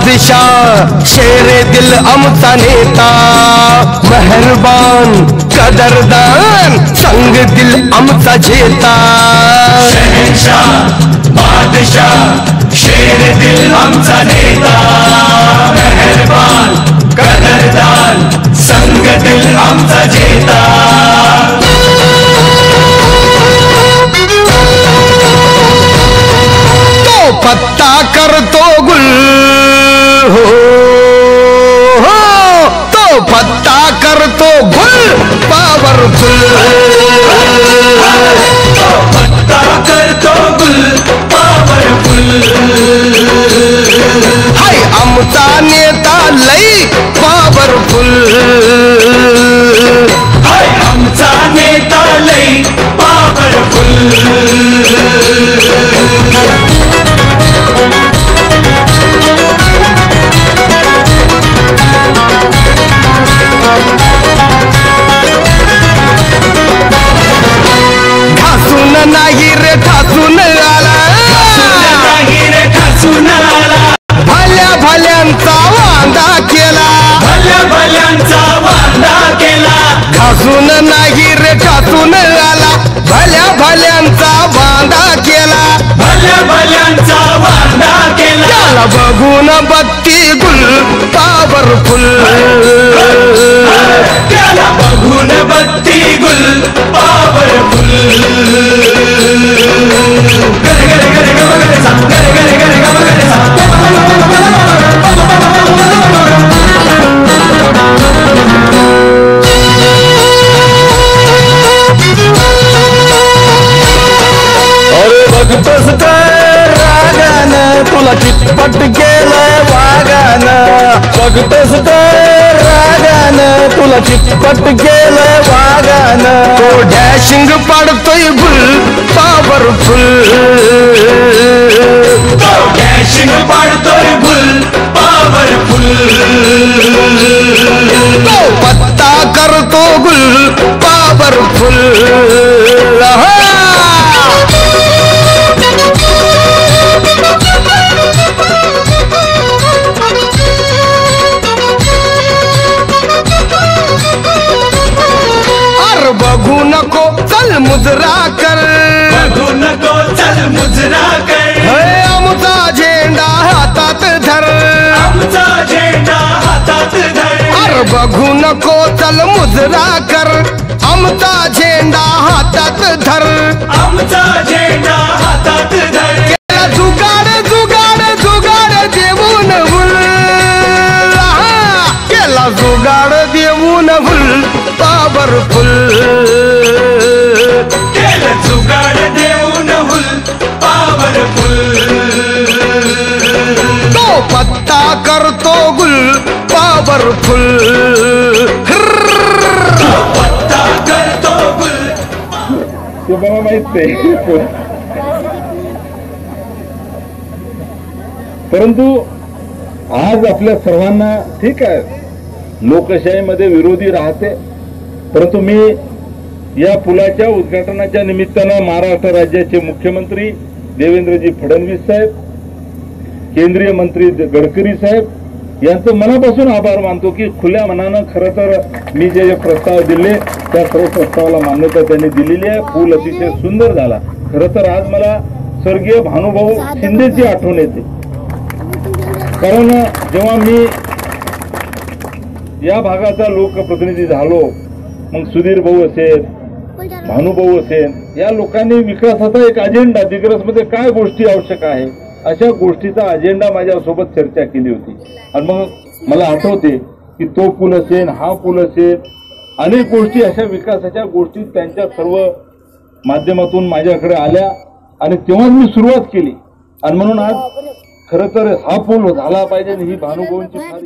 बादशाह शेरे दिल आमचा नेता, मेहरबान कदरदान संग दिल आमचा जेता। शहंशाह बादशाह शेरे दिल आमचा नेता, मेहरबान कदरदान संग दिल आमचा जेता। तो पत्ता करतो गुल हो, तो पत्ता करतो गुल पावरफुल, तो पत्ता करतो गुल पावरफुल। हाय आमचा नेता लई पावरफुल, हाय आमचा नेता लई पावरफुल। नाही रे ठासून आला, नाही रे ठासून आला, भल्या भल्यांचा वांदा केला, भल्या भल्यांचा वांदा केला। ठासून नाही रे ठासून आला, भल्या भल्यांचा वांदा केला, भल्या भल्यांचा वांदा केला। त्याला बघून बत्ती गुल पावरफुल, त्याला बघून बत्ती गुल पावरफुल। गरे गरे गरे गम गरे सा, गरे गरे गरे गम गरे सा। अरे बघतोस तर रागानं तुला चितपट केलंय वागानं, बघतोस तर रागानं तुला चितपट केलंय वागानं। तो डॅशिंग पाडतोय गुल पावरफुल, तो डॅशिंग पाडतोय गुल पावरफुल। तो पत्ता करतो गुल पावरफुल। अरे बघू नको चल मुजरा कर, बघू नको चल मुजरा कर, हे आमचा झेंडा हातात धर, आमचा झेंडा हातात धर। अरे बघू नको चल मुजरा कर, आमचा झेंडा हातात धर, आमचा झेंडा हातात धर। केला जुगाड जुगाड जुगाड देऊन भूल, केला जुगाड देऊन भूल पावरफुल, केलं जुगाड देऊन हुल पावरफुल। तो पत्ता करतो गुल पावरफुल। तो पत्ता करतो गुल। ते मला माहित आहे, परंतु आज आपल्या सर्वांना ठीक आहे लोकशाहीमध्ये विरोधी राहते, परंतु मी या पुलाच्या उद्घाटनाच्या निमित्तानं महाराष्ट्र राज्याचे मुख्यमंत्री देवेंद्रजी फडणवीस साहेब, केंद्रीय मंत्री गडकरी साहेब यांचं मनापासून आभार मानतो की खुल्या मनानं खरं तर मी जे प्रस्ताव दिले त्या सर्व प्रस्तावाला मान्यता त्यांनी दिलेली आहे। पूल अतिशय सुंदर झाला। खरं तर आज मला स्वर्गीय भानुभाऊ शिंदेची आठवण येते, कारण जेव्हा मी या भागाचा लोकप्रतिनिधी झालो, मग सुधीर भाऊ असेल, भानुभाऊ असेल, या लोकांनी विकासाचा एक अजेंडा, दिग्रसमध्ये काय गोष्टी आवश्यक आहे अशा गोष्टीचा अजेंडा माझ्यासोबत चर्चा केली होती। आणि मग मला आठवते की तो पूल असेल, हा पूल असेल, अनेक गोष्टी अशा विकासाच्या गोष्टी त्यांच्या सर्व माध्यमातून माझ्याकडे आल्या आणि तेव्हाच मी सुरुवात केली। आणि म्हणून आज खरं तर हा पूल झाला पाहिजे ही भानुभाऊंची फार